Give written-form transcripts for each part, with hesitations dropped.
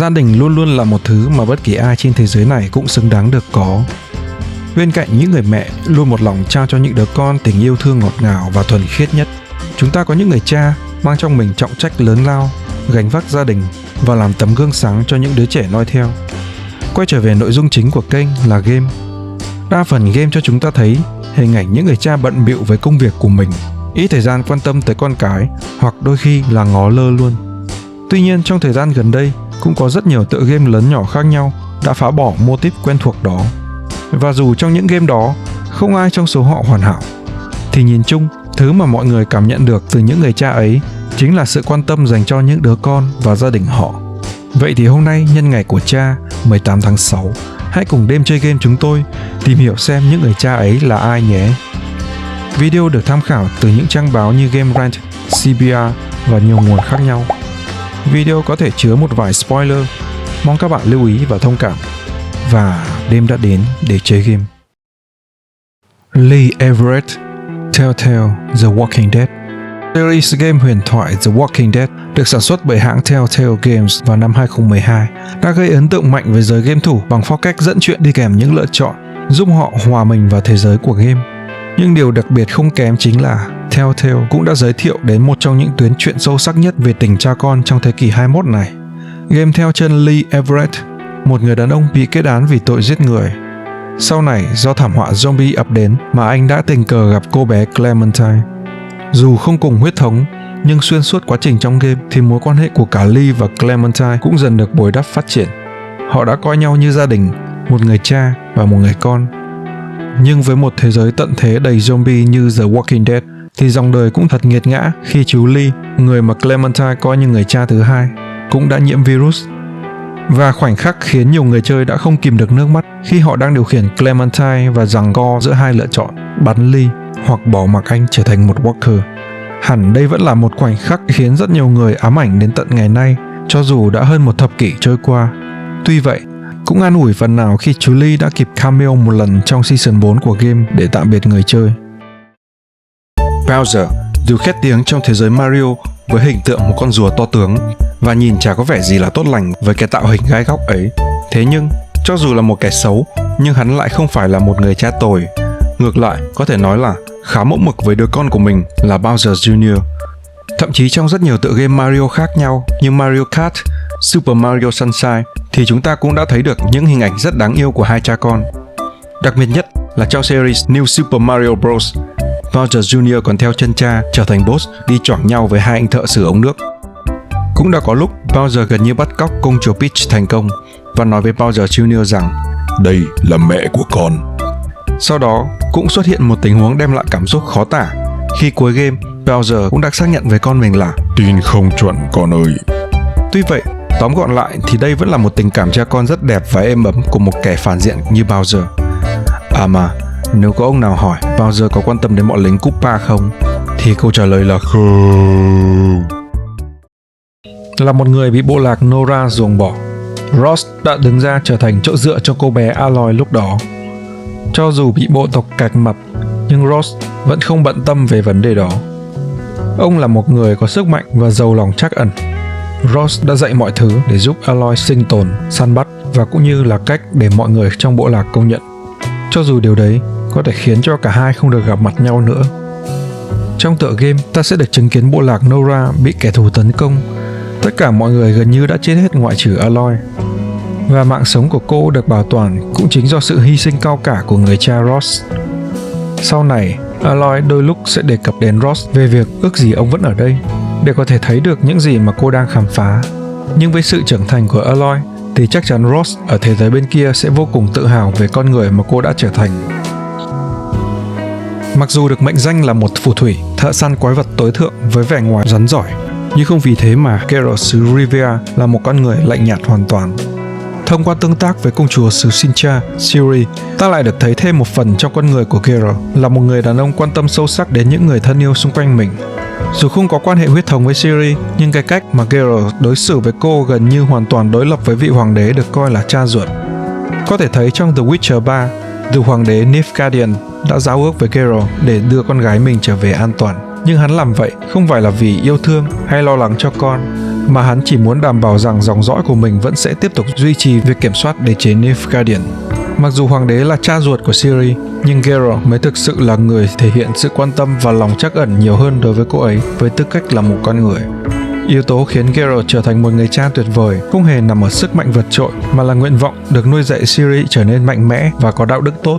Gia đình luôn luôn là một thứ mà bất kỳ ai trên thế giới này cũng xứng đáng được có. Bên cạnh những người mẹ luôn một lòng trao cho những đứa con tình yêu thương ngọt ngào và thuần khiết nhất, chúng ta có những người cha mang trong mình trọng trách lớn lao, gánh vác gia đình và làm tấm gương sáng cho những đứa trẻ noi theo. Quay trở về nội dung chính của kênh là game. Đa phần game cho chúng ta thấy hình ảnh những người cha bận bịu với công việc của mình, ít thời gian quan tâm tới con cái hoặc đôi khi là ngó lơ luôn. Tuy nhiên trong thời gian gần đây cũng có rất nhiều tựa game lớn nhỏ khác nhau đã phá bỏ mô típ quen thuộc đó. Và dù trong những game đó không ai trong số họ hoàn hảo, thì nhìn chung thứ mà mọi người cảm nhận được từ những người cha ấy chính là sự quan tâm dành cho những đứa con và gia đình họ. Vậy thì hôm nay nhân ngày của cha 18 tháng 6, hãy cùng đêm chơi game chúng tôi tìm hiểu xem những người cha ấy là ai nhé. Video được tham khảo từ những trang báo như Game Rant, CBR và nhiều nguồn khác nhau. Video có thể chứa một vài spoiler, mong các bạn lưu ý và thông cảm. Và đêm đã đến để chơi game. Lee Everett, Telltale The Walking Dead. Series game huyền thoại The Walking Dead được sản xuất bởi hãng Telltale Games vào năm 2012 đã gây ấn tượng mạnh với giới game thủ bằng phong cách dẫn chuyện đi kèm những lựa chọn, giúp họ hòa mình vào thế giới của game. Nhưng điều đặc biệt không kém chính là Telltale cũng đã giới thiệu đến một trong những tuyến truyện sâu sắc nhất về tình cha con trong thế kỷ 21 này. Game theo chân Lee Everett, một người đàn ông bị kết án vì tội giết người. Sau này, do thảm họa zombie ập đến mà anh đã tình cờ gặp cô bé Clementine. Dù không cùng huyết thống, nhưng xuyên suốt quá trình trong game thì mối quan hệ của cả Lee và Clementine cũng dần được bồi đắp phát triển. Họ đã coi nhau như gia đình, một người cha và một người con. Nhưng với một thế giới tận thế đầy zombie như The Walking Dead thì dòng đời cũng thật nghiệt ngã khi chú Lee, người mà Clementine coi như người cha thứ hai, cũng đã nhiễm virus. Và khoảnh khắc khiến nhiều người chơi đã không kìm được nước mắt khi họ đang điều khiển Clementine và giằng co giữa hai lựa chọn bắn Lee hoặc bỏ mặc anh trở thành một Walker. Hẳn đây vẫn là một khoảnh khắc khiến rất nhiều người ám ảnh đến tận ngày nay, cho dù đã hơn một thập kỷ trôi qua. Tuy vậy, cũng an ủi phần nào khi chú Lee đã kịp cameo một lần trong season 4 của game để tạm biệt người chơi. Bowser, dù khét tiếng trong thế giới Mario với hình tượng một con rùa to tướng và nhìn chả có vẻ gì là tốt lành với cái tạo hình gai góc ấy. Thế nhưng, cho dù là một kẻ xấu, nhưng hắn lại không phải là một người cha tồi. Ngược lại, có thể nói là khá mẫu mực với đứa con của mình là Bowser Jr. Thậm chí trong rất nhiều tựa game Mario khác nhau như Mario Kart, Super Mario Sunshine thì chúng ta cũng đã thấy được những hình ảnh rất đáng yêu của hai cha con. Đặc biệt nhất là trong series New Super Mario Bros. Bowser Jr. còn theo chân cha trở thành boss đi choảng nhau với hai anh thợ sửa ống nước. Cũng đã có lúc Bowser gần như bắt cóc công chúa Peach thành công và nói với Bowser Jr. rằng đây là mẹ của con. Sau đó cũng xuất hiện một tình huống đem lại cảm xúc khó tả khi cuối game Bowser cũng đã xác nhận với con mình là tin không chuẩn con ơi. Tuy vậy, tóm gọn lại thì đây vẫn là một tình cảm cha con rất đẹp và êm ấm của một kẻ phản diện như Bowser. À mà, nếu có ông nào hỏi Bowser có quan tâm đến bọn lính Koopa không, thì câu trả lời là không. Là một người bị bộ lạc Nora ruồng bỏ, Ross đã đứng ra trở thành chỗ dựa cho cô bé Aloy lúc đó. Cho dù bị bộ tộc cạch mặt, nhưng Ross vẫn không bận tâm về vấn đề đó. Ông là một người có sức mạnh và giàu lòng trắc ẩn. Ross đã dạy mọi thứ để giúp Aloy sinh tồn, săn bắt và cũng như là cách để mọi người trong bộ lạc công nhận. Cho dù điều đấy có thể khiến cho cả hai không được gặp mặt nhau nữa. Trong tựa game, ta sẽ được chứng kiến bộ lạc Nora bị kẻ thù tấn công. Tất cả mọi người gần như đã chết hết ngoại trừ Aloy. Và mạng sống của cô được bảo toàn cũng chính do sự hy sinh cao cả của người cha Ross. Sau này, Aloy đôi lúc sẽ đề cập đến Ross về việc ước gì ông vẫn ở đây, để có thể thấy được những gì mà cô đang khám phá. Nhưng với sự trưởng thành của Aloy, thì chắc chắn Ross ở thế giới bên kia sẽ vô cùng tự hào về con người mà cô đã trở thành. Mặc dù được mệnh danh là một phù thủy, thợ săn quái vật tối thượng với vẻ ngoài rắn giỏi, nhưng không vì thế mà Geralt xứ Rivia là một con người lạnh nhạt hoàn toàn. Thông qua tương tác với công chúa xứ Cincha, Ciri, ta lại được thấy thêm một phần trong con người của Geralt là một người đàn ông quan tâm sâu sắc đến những người thân yêu xung quanh mình. Dù không có quan hệ huyết thống với Ciri, nhưng cái cách mà Geralt đối xử với cô gần như hoàn toàn đối lập với vị hoàng đế được coi là cha ruột. Có thể thấy trong The Witcher 3, vị hoàng đế Nilfgaard đã giao ước với Geralt để đưa con gái mình trở về an toàn. Nhưng hắn làm vậy không phải là vì yêu thương hay lo lắng cho con, mà hắn chỉ muốn đảm bảo rằng dòng dõi của mình vẫn sẽ tiếp tục duy trì việc kiểm soát đế chế Nilfgaardian. Mặc dù hoàng đế là cha ruột của Ciri, nhưng Geralt mới thực sự là người thể hiện sự quan tâm và lòng trắc ẩn nhiều hơn đối với cô ấy với tư cách là một con người. Yếu tố khiến Geralt trở thành một người cha tuyệt vời không hề nằm ở sức mạnh vượt trội mà là nguyện vọng được nuôi dạy Ciri trở nên mạnh mẽ và có đạo đức tốt.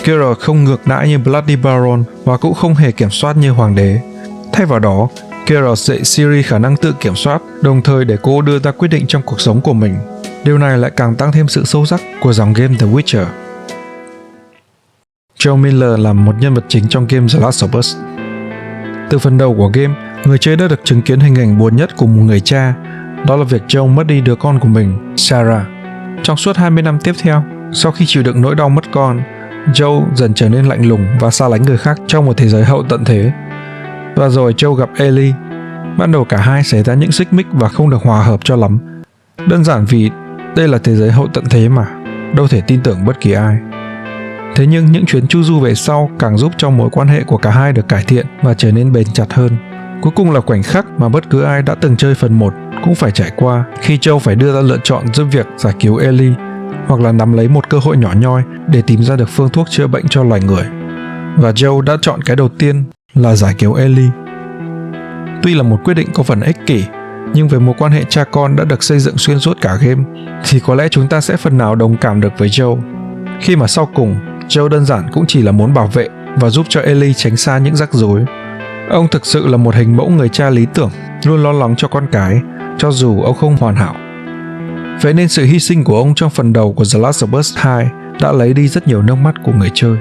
Geralt không ngược đãi như Bloody Baron và cũng không hề kiểm soát như hoàng đế. Thay vào đó, Geralt dạy Ciri khả năng tự kiểm soát, đồng thời để cô đưa ra quyết định trong cuộc sống của mình. Điều này lại càng tăng thêm sự sâu sắc của dòng game The Witcher. Joe Miller là một nhân vật chính trong game The Last of Us. Từ phần đầu của game, người chơi đã được chứng kiến hình ảnh buồn nhất của một người cha, đó là việc Joe mất đi đứa con của mình, Sarah. Trong suốt 20 năm tiếp theo, sau khi chịu đựng nỗi đau mất con, Joe dần trở nên lạnh lùng và xa lánh người khác trong một thế giới hậu tận thế. Và rồi Joe gặp Ellie. Ban đầu cả hai xảy ra những xích mích và không được hòa hợp cho lắm. Đơn giản vì đây là thế giới hậu tận thế mà, đâu thể tin tưởng bất kỳ ai. Thế nhưng những chuyến chu du về sau càng giúp cho mối quan hệ của cả hai được cải thiện và trở nên bền chặt hơn. Cuối cùng là khoảnh khắc mà bất cứ ai đã từng chơi phần 1 cũng phải trải qua khi Joe phải đưa ra lựa chọn giữa việc giải cứu Ellie hoặc là nắm lấy một cơ hội nhỏ nhoi để tìm ra được phương thuốc chữa bệnh cho loài người. Và Joe đã chọn cái đầu tiên là giải cứu Ellie. Tuy là một quyết định có phần ích kỷ, nhưng về mối quan hệ cha con đã được xây dựng xuyên suốt cả game, thì có lẽ chúng ta sẽ phần nào đồng cảm được với Joe. Khi mà sau cùng, Joe đơn giản cũng chỉ là muốn bảo vệ và giúp cho Ellie tránh xa những rắc rối. Ông thực sự là một hình mẫu người cha lý tưởng, luôn lo lắng cho con cái, cho dù ông không hoàn hảo. Vậy nên sự hy sinh của ông trong phần đầu của The Last of Us 2 đã lấy đi rất nhiều nước mắt của người chơi.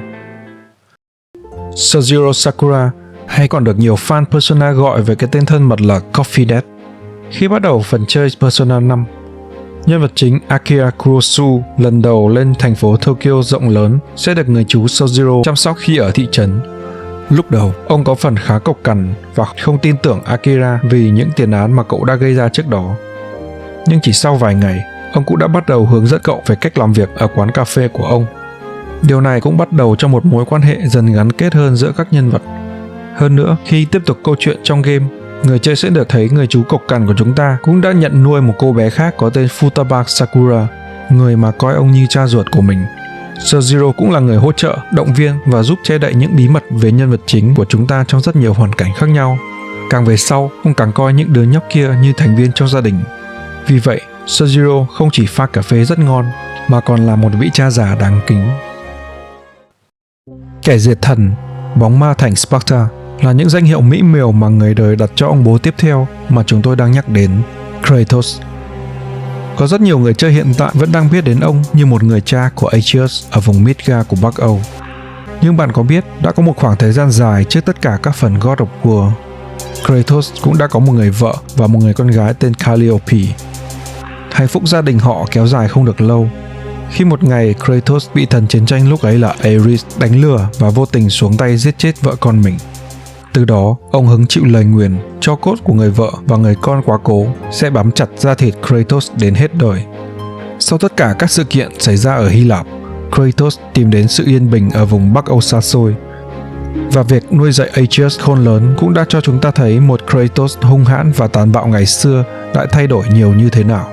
Sojiro Sakura, hay còn được nhiều fan Persona gọi với cái tên thân mật là Coffee Dead. Khi bắt đầu phần chơi Persona 5, nhân vật chính Akira Kurosu lần đầu lên thành phố Tokyo rộng lớn sẽ được người chú Sojiro chăm sóc khi ở thị trấn. Lúc đầu, ông có phần khá cộc cằn và không tin tưởng Akira vì những tiền án mà cậu đã gây ra trước đó. Nhưng chỉ sau vài ngày, ông cũng đã bắt đầu hướng dẫn cậu về cách làm việc ở quán cà phê của ông. Điều này cũng bắt đầu cho một mối quan hệ dần gắn kết hơn giữa các nhân vật. Hơn nữa, khi tiếp tục câu chuyện trong game, người chơi sẽ được thấy người chú cộc cằn của chúng ta cũng đã nhận nuôi một cô bé khác có tên Futaba Sakura, người mà coi ông như cha ruột của mình. Sojiro cũng là người hỗ trợ, động viên và giúp che đậy những bí mật về nhân vật chính của chúng ta trong rất nhiều hoàn cảnh khác nhau. Càng về sau, ông càng coi những đứa nhóc kia như thành viên trong gia đình. Vì vậy, Sojiro không chỉ pha cà phê rất ngon, mà còn là một vị cha già đáng kính. Kẻ diệt thần, bóng ma thành Sparta là những danh hiệu mỹ miều mà người đời đặt cho ông bố tiếp theo mà chúng tôi đang nhắc đến, Kratos. Có rất nhiều người chơi hiện tại vẫn đang biết đến ông như một người cha của Atreus ở vùng Midgard của Bắc Âu. Nhưng bạn có biết đã có một khoảng thời gian dài trước tất cả các phần God of War, Kratos cũng đã có một người vợ và một người con gái tên Calliope. Hạnh phúc gia đình họ kéo dài không được lâu. Khi một ngày Kratos bị thần chiến tranh lúc ấy là Ares đánh lừa và vô tình xuống tay giết chết vợ con mình. Từ đó, ông hứng chịu lời nguyền, tro cốt của người vợ và người con quá cố sẽ bám chặt da thịt Kratos đến hết đời. Sau tất cả các sự kiện xảy ra ở Hy Lạp, Kratos tìm đến sự yên bình ở vùng Bắc Âu xa xôi. Và việc nuôi dạy Atreus khôn lớn cũng đã cho chúng ta thấy một Kratos hung hãn và tàn bạo ngày xưa đã thay đổi nhiều như thế nào.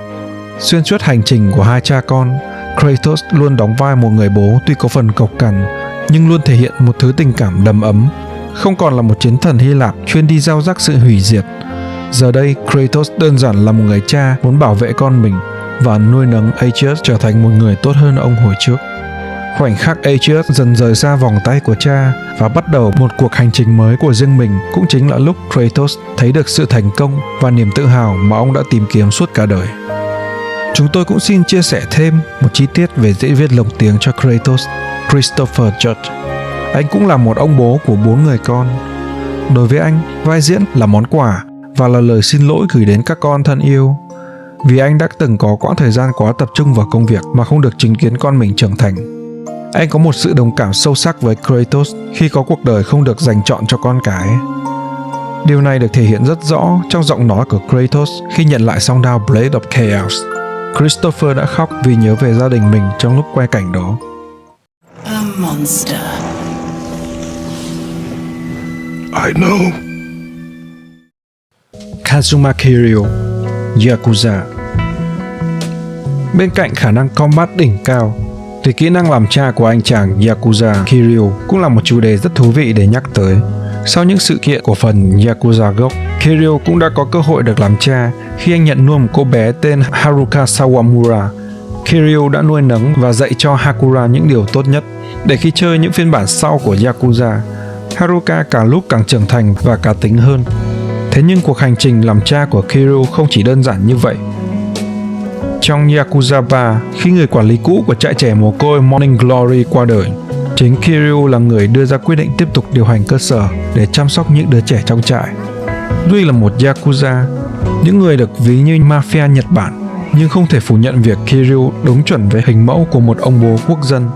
Xuyên suốt hành trình của hai cha con, Kratos luôn đóng vai một người bố tuy có phần cộc cằn, nhưng luôn thể hiện một thứ tình cảm đầm ấm. Không còn là một chiến thần Hy Lạp chuyên đi gieo rắc sự hủy diệt. Giờ đây, Kratos đơn giản là một người cha muốn bảo vệ con mình và nuôi nấng Atreus trở thành một người tốt hơn ông hồi trước. Khoảnh khắc Atreus dần rời xa vòng tay của cha và bắt đầu một cuộc hành trình mới của riêng mình cũng chính là lúc Kratos thấy được sự thành công và niềm tự hào mà ông đã tìm kiếm suốt cả đời. Chúng tôi cũng xin chia sẻ thêm một chi tiết về diễn viên lồng tiếng cho Kratos, Christopher Judge. Anh cũng là một ông bố của 4 người con. Đối với anh, vai diễn là món quà và là lời xin lỗi gửi đến các con thân yêu. Vì anh đã từng có quãng thời gian quá tập trung vào công việc mà không được chứng kiến con mình trưởng thành. Anh có một sự đồng cảm sâu sắc với Kratos khi có cuộc đời không được dành trọn cho con cái. Điều này được thể hiện rất rõ trong giọng nói của Kratos khi nhận lại song đao Blade of Chaos. Christopher đã khóc vì nhớ về gia đình mình trong lúc quay cảnh đó. A monster. I know. Kazuma Kiryu, Yakuza. Bên cạnh khả năng combat đỉnh cao, thì kỹ năng làm cha của anh chàng Yakuza Kiryu cũng là một chủ đề rất thú vị để nhắc tới. Sau những sự kiện của phần Yakuza gốc, Kiryu cũng đã có cơ hội được làm cha khi anh nhận nuôi một cô bé tên Haruka Sawamura. Kiryu đã nuôi nấng và dạy cho Hakura những điều tốt nhất, để khi chơi những phiên bản sau của Yakuza, Haruka càng lúc càng trưởng thành và cá tính hơn. Thế nhưng cuộc hành trình làm cha của Kiryu không chỉ đơn giản như vậy. Trong Yakuza 3, khi người quản lý cũ của trại trẻ mồ côi Morning Glory qua đời, chính Kiryu là người đưa ra quyết định tiếp tục điều hành cơ sở để chăm sóc những đứa trẻ trong trại. Tuy là một Yakuza, những người được ví như mafia Nhật Bản, nhưng không thể phủ nhận việc Kiryu đúng chuẩn với hình mẫu của một ông bố quốc dân.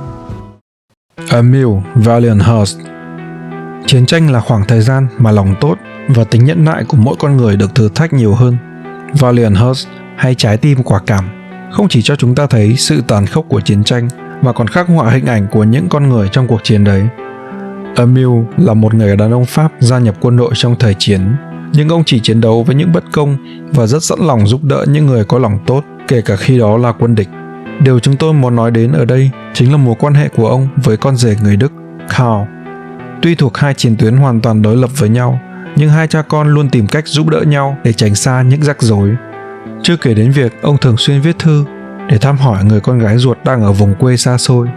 Emil Valiant Hearts. Chiến tranh là khoảng thời gian mà lòng tốt và tính nhẫn nại của mỗi con người được thử thách nhiều hơn. Valiant Hearts hay trái tim quả cảm không chỉ cho chúng ta thấy sự tàn khốc của chiến tranh mà còn khắc họa hình ảnh của những con người trong cuộc chiến đấy. Emil là một người đàn ông Pháp gia nhập quân đội trong thời chiến, nhưng ông chỉ chiến đấu với những bất công và rất sẵn lòng giúp đỡ những người có lòng tốt, kể cả khi đó là quân địch. Điều chúng tôi muốn nói đến ở đây chính là mối quan hệ của ông với con rể người Đức, Karl. Tuy thuộc hai chiến tuyến hoàn toàn đối lập với nhau, nhưng hai cha con luôn tìm cách giúp đỡ nhau để tránh xa những rắc rối. Chưa kể đến việc ông thường xuyên viết thư để thăm hỏi người con gái ruột đang ở vùng quê xa xôi.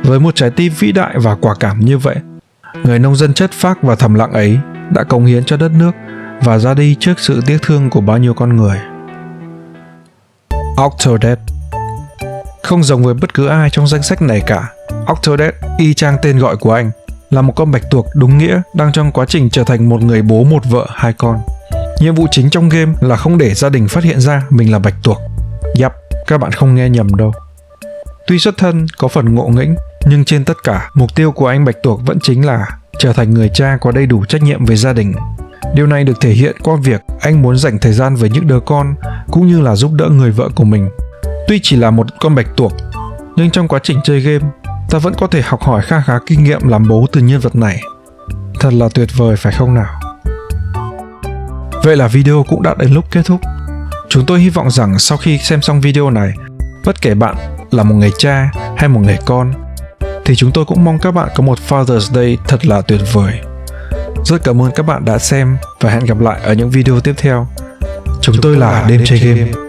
Với một trái tim vĩ đại và quả cảm như vậy, người nông dân chất phác và thầm lặng ấy đã cống hiến cho đất nước và ra đi trước sự tiếc thương của bao nhiêu con người. Octodad. Không giống với bất cứ ai trong danh sách này cả, Octodad, y chang tên gọi của anh, là một con bạch tuộc đúng nghĩa đang trong quá trình trở thành một người bố một vợ hai con. Nhiệm vụ chính trong game là không để gia đình phát hiện ra mình là bạch tuộc. Yep, các bạn không nghe nhầm đâu. Tuy xuất thân có phần ngộ nghĩnh, nhưng trên tất cả, mục tiêu của anh bạch tuộc vẫn chính là trở thành người cha có đầy đủ trách nhiệm với gia đình. Điều này được thể hiện qua việc anh muốn dành thời gian với những đứa con, cũng như là giúp đỡ người vợ của mình. Tuy chỉ là một con bạch tuộc, nhưng trong quá trình chơi game, ta vẫn có thể học hỏi kha khá kinh nghiệm làm bố từ nhân vật này. Thật là tuyệt vời phải không nào? Vậy là video cũng đã đến lúc kết thúc. Chúng tôi hy vọng rằng sau khi xem xong video này, bất kể bạn là một người cha hay một người con, thì chúng tôi cũng mong các bạn có một Father's Day thật là tuyệt vời. Rất cảm ơn các bạn đã xem và hẹn gặp lại ở những video tiếp theo. Chúng tôi là Đêm Chơi Game.